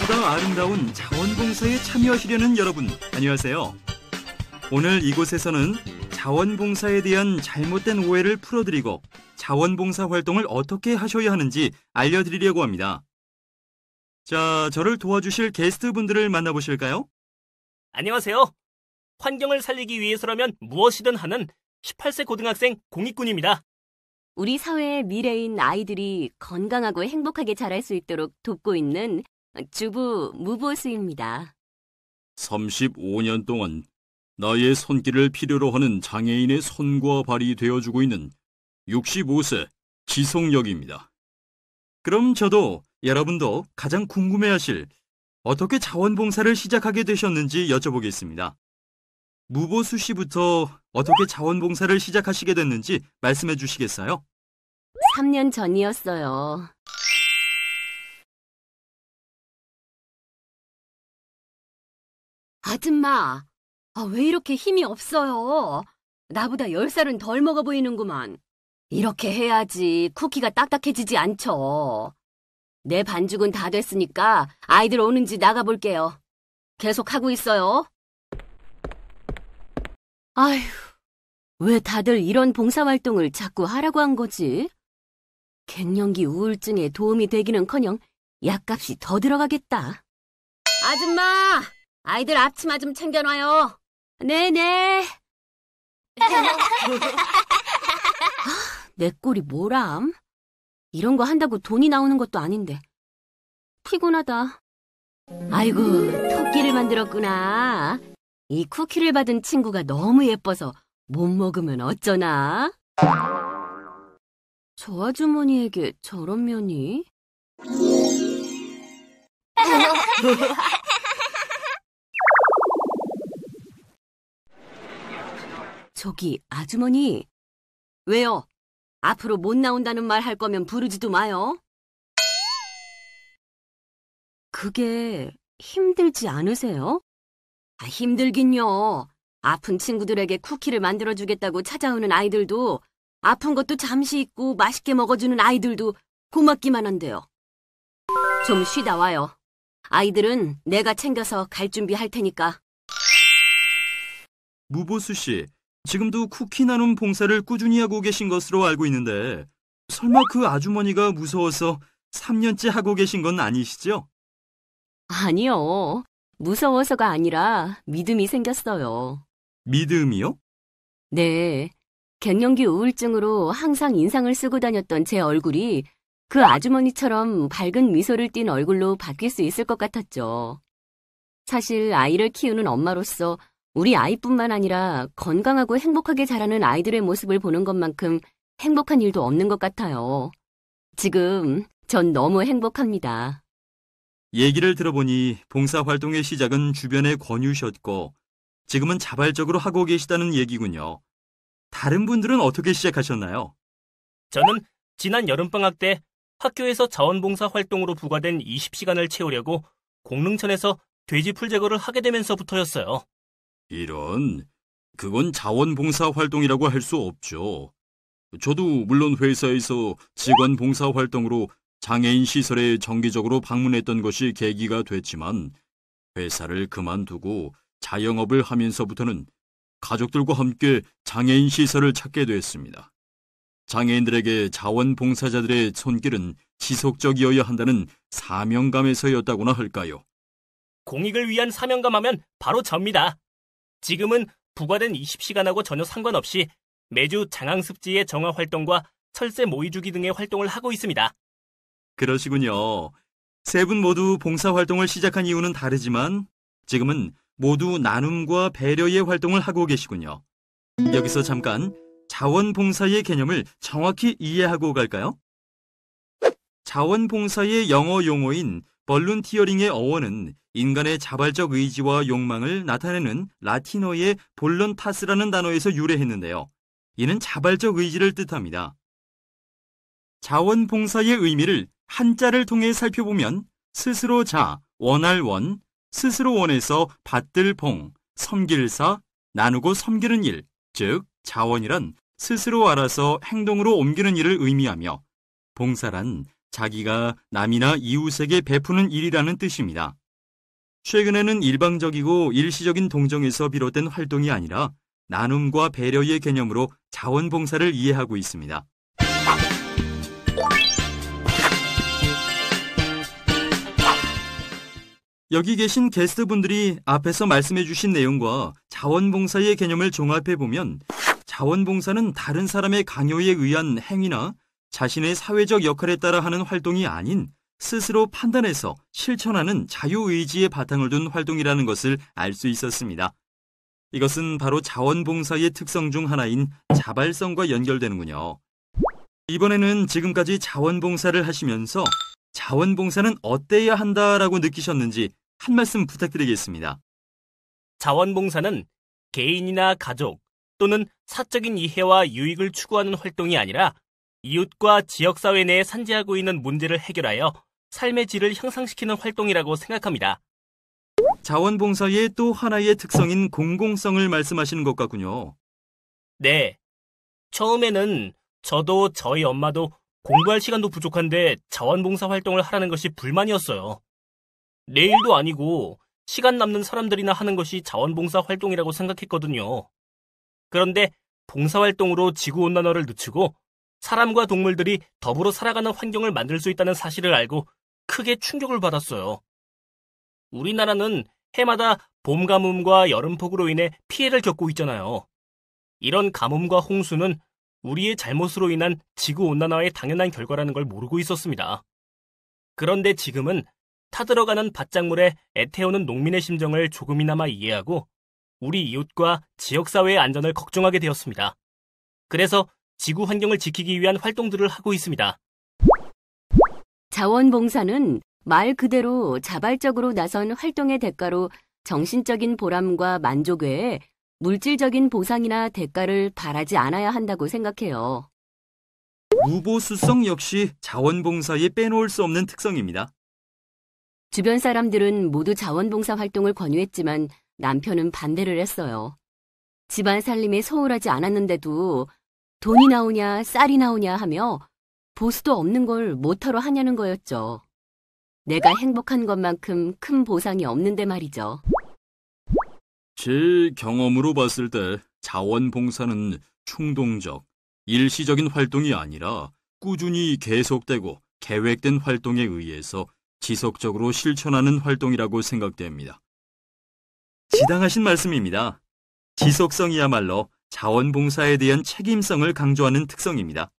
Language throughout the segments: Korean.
보다 아름다운 자원봉사에 참여하시려는 여러분, 안녕하세요. 오늘 이곳에서는 자원봉사에 대한 잘못된 오해를 풀어드리고 자원봉사 활동을 어떻게 하셔야 하는지 알려드리려고 합니다. 자, 저를 도와주실 게스트분들을 만나보실까요? 안녕하세요. 환경을 살리기 위해서라면 무엇이든 하는 18세 고등학생 공익군입니다. 우리 사회의 미래인 아이들이 건강하고 행복하게 자랄 수 있도록 돕고 있는 주부 무보수입니다. 35년 동안 나의 손길을 필요로 하는 장애인의 손과 발이 되어주고 있는 65세 지송역입니다. 그럼 저도 여러분도 가장 궁금해하실 어떻게 자원봉사를 시작하게 되셨는지 여쭤보겠습니다. 무보수 씨부터 어떻게 자원봉사를 시작하시게 됐는지 말씀해 주시겠어요? 3년 전이었어요. 아줌마, 왜 이렇게 힘이 없어요? 나보다 10살은 덜 먹어 보이는구만. 이렇게 해야지 쿠키가 딱딱해지지 않죠. 내 반죽은 다 됐으니까 아이들 오는지 나가볼게요. 계속 하고 있어요. 아휴, 왜 다들 이런 봉사활동을 자꾸 하라고 한 거지? 갱년기 우울증에 도움이 되기는커녕 약값이 더 들어가겠다. 아줌마, 아이들 앞치마 좀 챙겨놔요. 네네. 내 꼴이 뭐람? 이런 거 한다고 돈이 나오는 것도 아닌데. 피곤하다. 아이고, 토끼를 만들었구나. 이 쿠키를 받은 친구가 너무 예뻐서 못 먹으면 어쩌나? 저 아주머니에게 저런 면이? 저기 아주머니, 왜요? 앞으로 못 나온다는 말 할 거면 부르지도 마요. 그게 힘들지 않으세요? 힘들긴요. 아픈 친구들에게 쿠키를 만들어주겠다고 찾아오는 아이들도, 아픈 것도 잠시 잊고 맛있게 먹어주는 아이들도 고맙기만 한데요. 좀 쉬다 와요. 아이들은 내가 챙겨서 갈 준비할 테니까. 무보수 씨, 지금도 쿠키 나눔 봉사를 꾸준히 하고 계신 것으로 알고 있는데 설마 그 아주머니가 무서워서 3년째 하고 계신 건 아니시죠? 아니요. 무서워서가 아니라 믿음이 생겼어요. 믿음이요? 네. 갱년기 우울증으로 항상 인상을 쓰고 다녔던 제 얼굴이 그 아주머니처럼 밝은 미소를 띤 얼굴로 바뀔 수 있을 것 같았죠. 사실 아이를 키우는 엄마로서 우리 아이뿐만 아니라 건강하고 행복하게 자라는 아이들의 모습을 보는 것만큼 행복한 일도 없는 것 같아요. 지금 전 너무 행복합니다. 얘기를 들어보니 봉사활동의 시작은 주변에 권유셨고 지금은 자발적으로 하고 계시다는 얘기군요. 다른 분들은 어떻게 시작하셨나요? 저는 지난 여름방학 때 학교에서 자원봉사 활동으로 부과된 20시간을 채우려고 공릉천에서 돼지 풀 제거를 하게 되면서부터였어요. 이런, 그건 자원봉사 활동이라고 할 수 없죠. 저도 물론 회사에서 직원 봉사 활동으로 장애인 시설에 정기적으로 방문했던 것이 계기가 됐지만 회사를 그만두고 자영업을 하면서부터는 가족들과 함께 장애인 시설을 찾게 됐습니다. 장애인들에게 자원봉사자들의 손길은 지속적이어야 한다는 사명감에서였다고나 할까요? 공익을 위한 사명감하면 바로 접니다. 지금은 부과된 20시간하고 전혀 상관없이 매주 장항습지의 정화 활동과 철새 모이주기 등의 활동을 하고 있습니다. 그러시군요. 세 분 모두 봉사활동을 시작한 이유는 다르지만 지금은 모두 나눔과 배려의 활동을 하고 계시군요. 여기서 잠깐 자원봉사의 개념을 정확히 이해하고 갈까요? 자원봉사의 영어 용어인 볼런티어링의 어원은 인간의 자발적 의지와 욕망을 나타내는 라틴어의 볼런타스라는 단어에서 유래했는데요. 이는 자발적 의지를 뜻합니다. 자원봉사의 의미를 한자를 통해 살펴보면 스스로 자, 원할 원, 스스로 원해서 받들 봉, 섬길 사, 나누고 섬기는 일, 즉 자원이란 스스로 알아서 행동으로 옮기는 일을 의미하며 봉사란 자기가 남이나 이웃에게 베푸는 일이라는 뜻입니다. 최근에는 일방적이고 일시적인 동정에서 비롯된 활동이 아니라 나눔과 배려의 개념으로 자원봉사를 이해하고 있습니다. 여기 계신 게스트분들이 앞에서 말씀해 주신 내용과 자원봉사의 개념을 종합해 보면 자원봉사는 다른 사람의 강요에 의한 행위나 자신의 사회적 역할에 따라 하는 활동이 아닌 스스로 판단해서 실천하는 자유의지의 바탕을 둔 활동이라는 것을 알 수 있었습니다. 이것은 바로 자원봉사의 특성 중 하나인 자발성과 연결되는군요. 이번에는 지금까지 자원봉사를 하시면서 자원봉사는 어때야 한다라고 느끼셨는지 한 말씀 부탁드리겠습니다. 자원봉사는 개인이나 가족 또는 사적인 이해와 유익을 추구하는 활동이 아니라 이웃과 지역사회 내에 산재하고 있는 문제를 해결하여 삶의 질을 향상시키는 활동이라고 생각합니다. 자원봉사의 또 하나의 특성인 공공성을 말씀하시는 것 같군요. 네. 처음에는 저도 저희 엄마도 공부할 시간도 부족한데 자원봉사 활동을 하라는 것이 불만이었어요. 내 일도 아니고 시간 남는 사람들이나 하는 것이 자원봉사 활동이라고 생각했거든요. 그런데 봉사활동으로 지구온난화를 늦추고 사람과 동물들이 더불어 살아가는 환경을 만들 수 있다는 사실을 알고 크게 충격을 받았어요. 우리나라는 해마다 봄 가뭄과 여름 폭우로 인해 피해를 겪고 있잖아요. 이런 가뭄과 홍수는 우리의 잘못으로 인한 지구온난화의 당연한 결과라는 걸 모르고 있었습니다. 그런데 지금은 타들어가는 밭작물에 애태우는 농민의 심정을 조금이나마 이해하고 우리 이웃과 지역사회의 안전을 걱정하게 되었습니다. 그래서 지구 환경을 지키기 위한 활동들을 하고 있습니다. 자원봉사는 말 그대로 자발적으로 나선 활동의 대가로 정신적인 보람과 만족 외에 물질적인 보상이나 대가를 바라지 않아야 한다고 생각해요. 무보수성 역시 자원봉사에 빼놓을 수 없는 특성입니다. 주변 사람들은 모두 자원봉사 활동을 권유했지만 남편은 반대를 했어요. 집안 살림에 소홀하지 않았는데도 돈이 나오냐 쌀이 나오냐 하며 보수도 없는 걸 뭐하러 하냐는 거였죠. 내가 행복한 것만큼 큰 보상이 없는데 말이죠. 제 경험으로 봤을 때 자원봉사는 충동적, 일시적인 활동이 아니라 꾸준히 계속되고 계획된 활동에 의해서 지속적으로 실천하는 활동이라고 생각됩니다. 지당하신 말씀입니다. 지속성이야말로 자원봉사에 대한 책임성을 강조하는 특성입니다.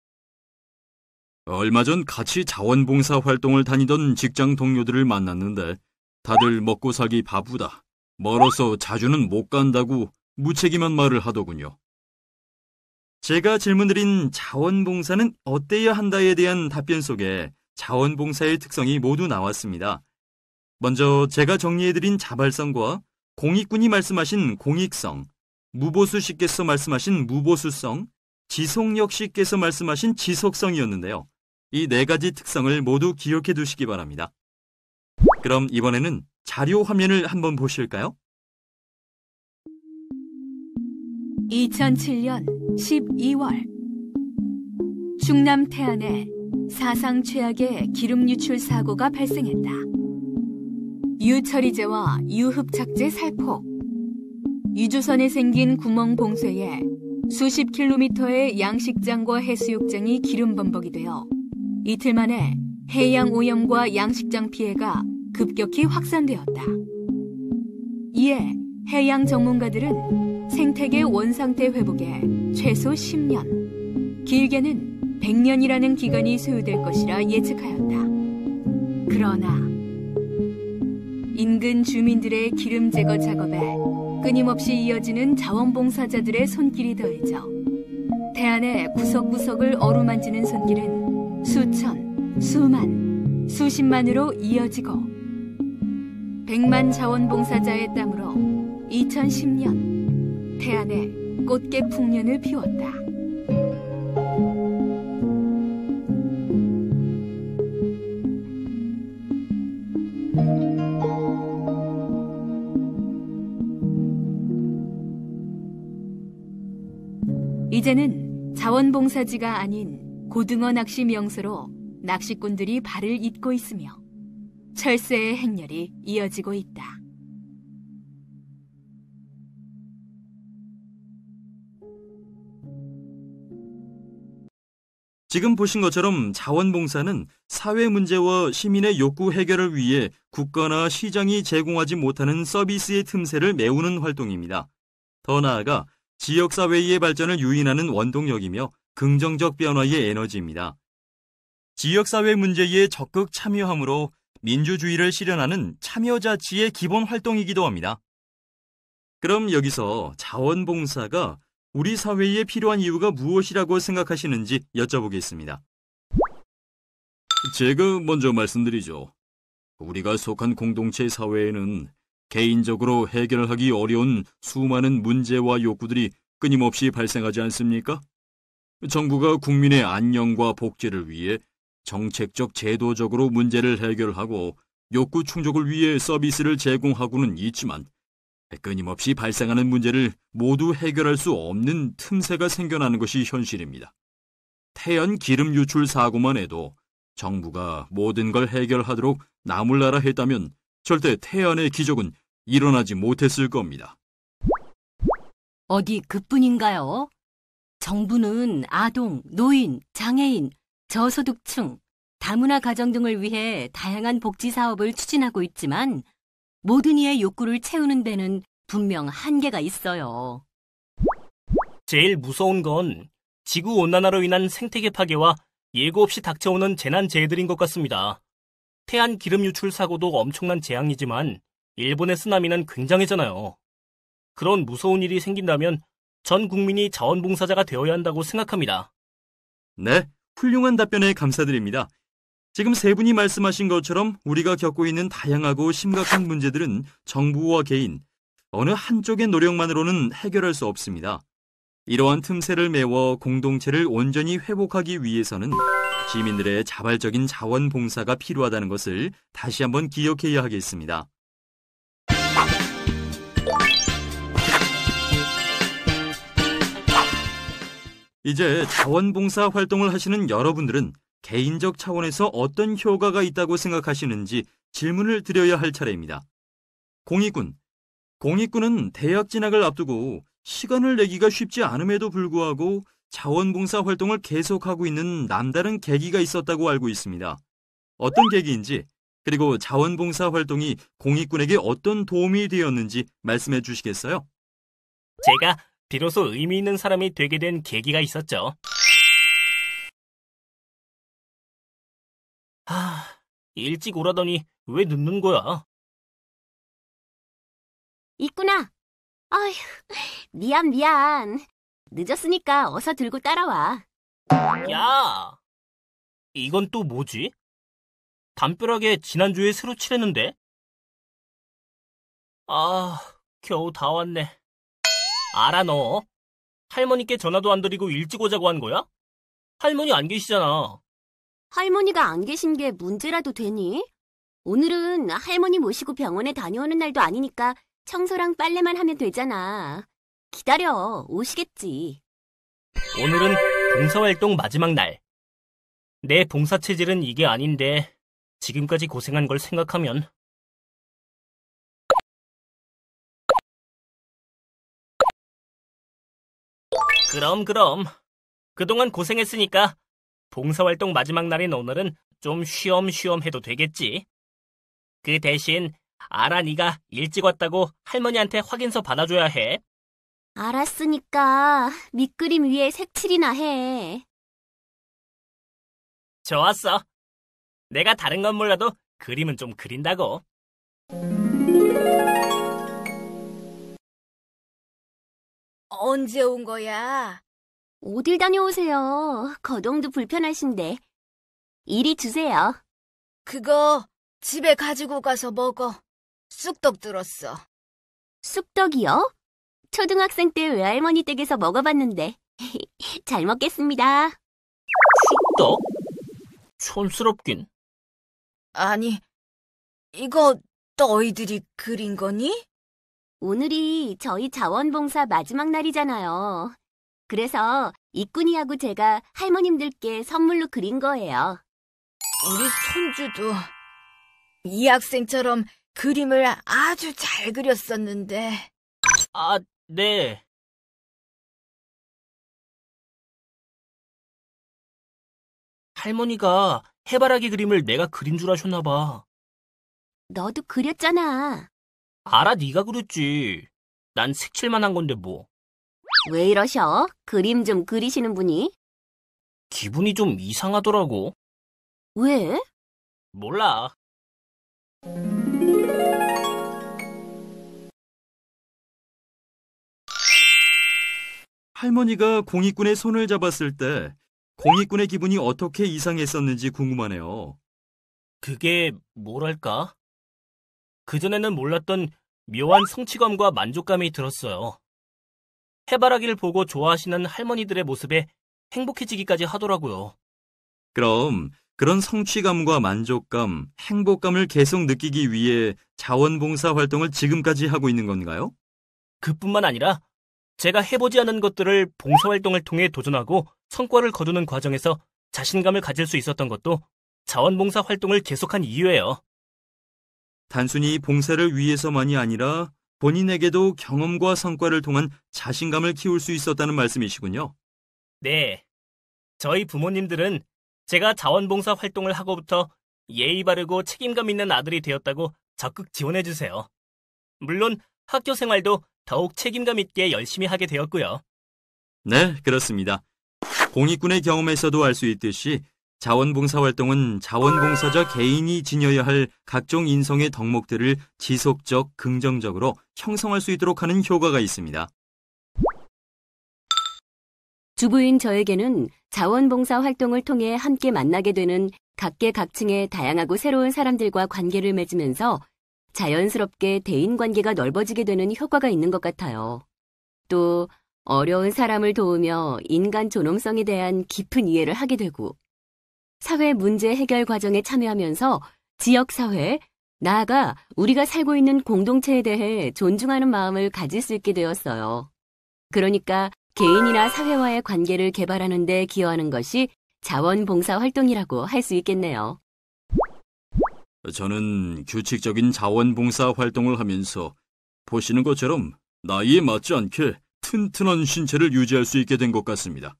얼마 전 같이 자원봉사 활동을 다니던 직장 동료들을 만났는데 다들 먹고 살기 바쁘다, 멀어서 자주는 못 간다고 무책임한 말을 하더군요. 제가 질문드린 자원봉사는 어때야 한다에 대한 답변 속에 자원봉사의 특성이 모두 나왔습니다. 먼저 제가 정리해드린 자발성과 공익군이 말씀하신 공익성, 무보수 씨께서 말씀하신 무보수성, 지속력 씨께서 말씀하신 지속성이었는데요. 이 네 가지 특성을 모두 기억해 두시기 바랍니다. 그럼 이번에는 자료 화면을 한번 보실까요? 2007년 12월 충남 태안에 사상 최악의 기름 유출 사고가 발생했다. 유처리제와 유흡착제 살포, 유조선에 생긴 구멍 봉쇄에 수십 킬로미터의 양식장과 해수욕장이 기름 범벅이 되어 이틀 만에 해양 오염과 양식장 피해가 급격히 확산되었다. 이에 해양 전문가들은 생태계 원상태 회복에 최소 10년, 길게는 100년이라는 기간이 소요될 것이라 예측하였다. 그러나 인근 주민들의 기름 제거 작업에 끊임없이 이어지는 자원봉사자들의 손길이 더해져 태안의 구석구석을 어루만지는 손길은 수천, 수만, 수십만으로 이어지고 100만 자원봉사자의 땀으로 2010년 태안에 꽃게 풍년을 피웠다. 이제는 자원봉사지가 아닌 고등어 낚시 명소로 낚시꾼들이 발을 잇고 있으며 철새의 행렬이 이어지고 있다. 지금 보신 것처럼 자원봉사는 사회 문제와 시민의 욕구 해결을 위해 국가나 시장이 제공하지 못하는 서비스의 틈새를 메우는 활동입니다. 더 나아가 지역사회의 발전을 유인하는 원동력이며 긍정적 변화의 에너지입니다. 지역사회 문제에 적극 참여함으로 민주주의를 실현하는 참여자치의 기본 활동이기도 합니다. 그럼 여기서 자원봉사가 우리 사회에 필요한 이유가 무엇이라고 생각하시는지 여쭤보겠습니다. 제가 먼저 말씀드리죠. 우리가 속한 공동체 사회에는 개인적으로 해결하기 어려운 수많은 문제와 욕구들이 끊임없이 발생하지 않습니까? 정부가 국민의 안녕과 복지를 위해 정책적 제도적으로 문제를 해결하고 욕구 충족을 위해 서비스를 제공하고는 있지만 끊임없이 발생하는 문제를 모두 해결할 수 없는 틈새가 생겨나는 것이 현실입니다. 태연 기름 유출 사고만 해도 정부가 모든 걸 해결하도록 나몰라라 했다면 절대 태연의 기적은 일어나지 못했을 겁니다. 어디 그뿐인가요? 정부는 아동, 노인, 장애인, 저소득층, 다문화 가정 등을 위해 다양한 복지 사업을 추진하고 있지만 모든 이의 욕구를 채우는 데는 분명 한계가 있어요. 제일 무서운 건 지구온난화로 인한 생태계 파괴와 예고 없이 닥쳐오는 재난재해들인 것 같습니다. 태안 기름 유출 사고도 엄청난 재앙이지만 일본의 쓰나미는 굉장하잖아요. 그런 무서운 일이 생긴다면 전 국민이 자원봉사자가 되어야 한다고 생각합니다. 네, 훌륭한 답변에 감사드립니다. 지금 세 분이 말씀하신 것처럼 우리가 겪고 있는 다양하고 심각한 문제들은 정부와 개인, 어느 한쪽의 노력만으로는 해결할 수 없습니다. 이러한 틈새를 메워 공동체를 온전히 회복하기 위해서는 시민들의 자발적인 자원봉사가 필요하다는 것을 다시 한번 기억해야 하겠습니다. 이제 자원봉사 활동을 하시는 여러분들은 개인적 차원에서 어떤 효과가 있다고 생각하시는지 질문을 드려야 할 차례입니다. 공익군은 대학 진학을 앞두고 시간을 내기가 쉽지 않음에도 불구하고 자원봉사 활동을 계속하고 있는 남다른 계기가 있었다고 알고 있습니다. 어떤 계기인지, 그리고 자원봉사 활동이 공익군에게 어떤 도움이 되었는지 말씀해 주시겠어요? 제가 비로소 의미 있는 사람이 되게 된 계기가 있었죠. 일찍 오라더니 왜 늦는 거야? 있구나. 아휴, 미안. 늦었으니까 어서 들고 따라와. 야! 이건 또 뭐지? 담벼락에 지난주에 새로 칠했는데? 겨우 다 왔네. 알아, 너. 할머니께 전화도 안 드리고 일찍 오자고 한 거야? 할머니 안 계시잖아. 할머니가 안 계신 게 문제라도 되니? 오늘은 할머니 모시고 병원에 다녀오는 날도 아니니까 청소랑 빨래만 하면 되잖아. 기다려, 오시겠지. 오늘은 봉사활동 마지막 날. 내 봉사 체질은 이게 아닌데 지금까지 고생한 걸 생각하면 그럼 그동안 고생했으니까 봉사활동 마지막 날인 오늘은 좀 쉬엄쉬엄 해도 되겠지. 그 대신 알아, 네가 일찍 왔다고 할머니한테 확인서 받아줘야 해. 알았으니까 밑그림 위에 색칠이나 해. 좋았어. 내가 다른 건 몰라도 그림은 좀 그린다고. 언제 온 거야? 어딜 다녀오세요? 거동도 불편하신데. 이리 주세요. 그거 집에 가지고 가서 먹어. 쑥떡 들었어. 쑥떡이요? 초등학생 때 외할머니 댁에서 먹어봤는데. 잘 먹겠습니다. 쑥떡? 촌스럽긴. 아니, 이거 너희들이 그린 거니? 오늘이 저희 자원봉사 마지막 날이잖아요. 그래서 이꾼이하고 제가 할머님들께 선물로 그린 거예요. 우리 손주도 이 학생처럼 그림을 아주 잘 그렸었는데. 아, 네. 할머니가 해바라기 그림을 내가 그린 줄 아셨나 봐. 너도 그렸잖아. 알아, 네가 그렸지. 난 색칠만 한 건데 뭐. 왜 이러셔? 그림 좀 그리시는 분이? 기분이 좀 이상하더라고. 왜? 몰라. 할머니가 공익군의 손을 잡았을 때 공익군의 기분이 어떻게 이상했었는지 궁금하네요. 그게 뭐랄까? 그전에는 몰랐던 묘한 성취감과 만족감이 들었어요. 해바라기를 보고 좋아하시는 할머니들의 모습에 행복해지기까지 하더라고요. 그럼 그런 성취감과 만족감, 행복감을 계속 느끼기 위해 자원봉사 활동을 지금까지 하고 있는 건가요? 그뿐만 아니라 제가 해보지 않은 것들을 봉사활동을 통해 도전하고 성과를 거두는 과정에서 자신감을 가질 수 있었던 것도 자원봉사 활동을 계속한 이유예요. 단순히 봉사를 위해서만이 아니라 본인에게도 경험과 성과를 통한 자신감을 키울 수 있었다는 말씀이시군요. 네. 저희 부모님들은 제가 자원봉사 활동을 하고부터 예의 바르고 책임감 있는 아들이 되었다고 적극 지원해주세요. 물론 학교 생활도 더욱 책임감 있게 열심히 하게 되었고요. 네, 그렇습니다. 공익군의 경험에서도 알 수 있듯이 자원봉사 활동은 자원봉사자 개인이 지녀야 할 각종 인성의 덕목들을 지속적, 긍정적으로 형성할 수 있도록 하는 효과가 있습니다. 주부인 저에게는 자원봉사 활동을 통해 함께 만나게 되는 각계각층의 다양하고 새로운 사람들과 관계를 맺으면서 자연스럽게 대인관계가 넓어지게 되는 효과가 있는 것 같아요. 또 어려운 사람을 도우며 인간 존엄성에 대한 깊은 이해를 하게 되고 사회 문제 해결 과정에 참여하면서 지역사회, 나아가 우리가 살고 있는 공동체에 대해 존중하는 마음을 가질 수 있게 되었어요. 그러니까 개인이나 사회와의 관계를 개발하는 데 기여하는 것이 자원봉사 활동이라고 할 수 있겠네요. 저는 규칙적인 자원봉사 활동을 하면서 보시는 것처럼 나이에 맞지 않게 튼튼한 신체를 유지할 수 있게 된 것 같습니다.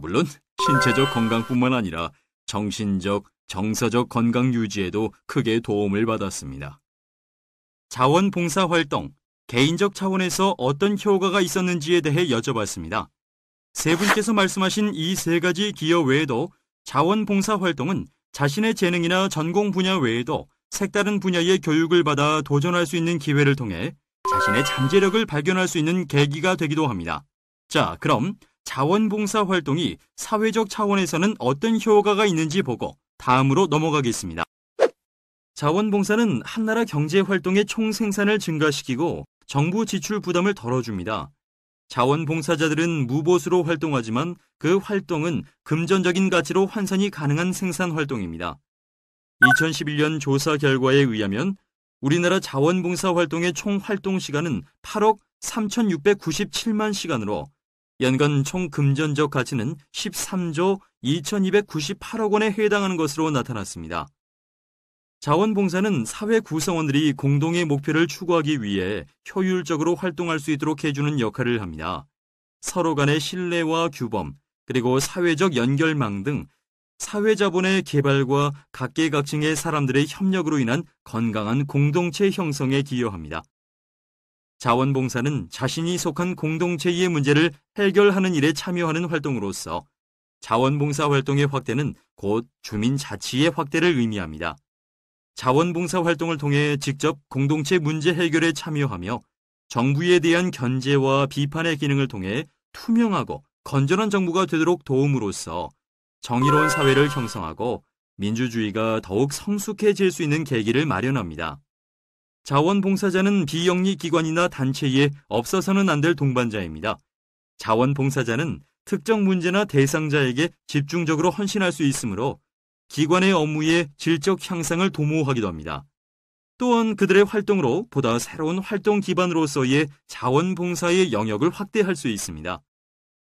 물론 신체적 건강뿐만 아니라 정신적, 정서적 건강 유지에도 크게 도움을 받았습니다. 자원봉사 활동, 개인적 차원에서 어떤 효과가 있었는지에 대해 여쭤봤습니다. 세 분께서 말씀하신 이 세 가지 기여 외에도 자원봉사 활동은 자신의 재능이나 전공 분야 외에도 색다른 분야의 교육을 받아 도전할 수 있는 기회를 통해 자신의 잠재력을 발견할 수 있는 계기가 되기도 합니다. 자, 그럼 자원봉사 활동이 사회적 차원에서는 어떤 효과가 있는지 보고 다음으로 넘어가겠습니다. 자원봉사는 한 나라 경제활동의 총생산을 증가시키고 정부 지출 부담을 덜어줍니다. 자원봉사자들은 무보수로 활동하지만 그 활동은 금전적인 가치로 환산이 가능한 생산활동입니다. 2011년 조사 결과에 의하면 우리나라 자원봉사 활동의 총 활동 시간은 8억 3,697만 시간으로 연간 총 금전적 가치는 13조 2,298억 원에 해당하는 것으로 나타났습니다. 자원봉사는 사회 구성원들이 공동의 목표를 추구하기 위해 효율적으로 활동할 수 있도록 해주는 역할을 합니다. 서로 간의 신뢰와 규범, 그리고 사회적 연결망 등 사회자본의 개발과 각계각층의 사람들의 협력으로 인한 건강한 공동체 형성에 기여합니다. 자원봉사는 자신이 속한 공동체의 문제를 해결하는 일에 참여하는 활동으로서 자원봉사 활동의 확대는 곧 주민자치의 확대를 의미합니다. 자원봉사 활동을 통해 직접 공동체 문제 해결에 참여하며 정부에 대한 견제와 비판의 기능을 통해 투명하고 건전한 정부가 되도록 도움으로써 정의로운 사회를 형성하고 민주주의가 더욱 성숙해질 수 있는 계기를 마련합니다. 자원봉사자는 비영리 기관이나 단체에 없어서는 안 될 동반자입니다. 자원봉사자는 특정 문제나 대상자에게 집중적으로 헌신할 수 있으므로 기관의 업무의 질적 향상을 도모하기도 합니다. 또한 그들의 활동으로 보다 새로운 활동 기반으로서의 자원봉사의 영역을 확대할 수 있습니다.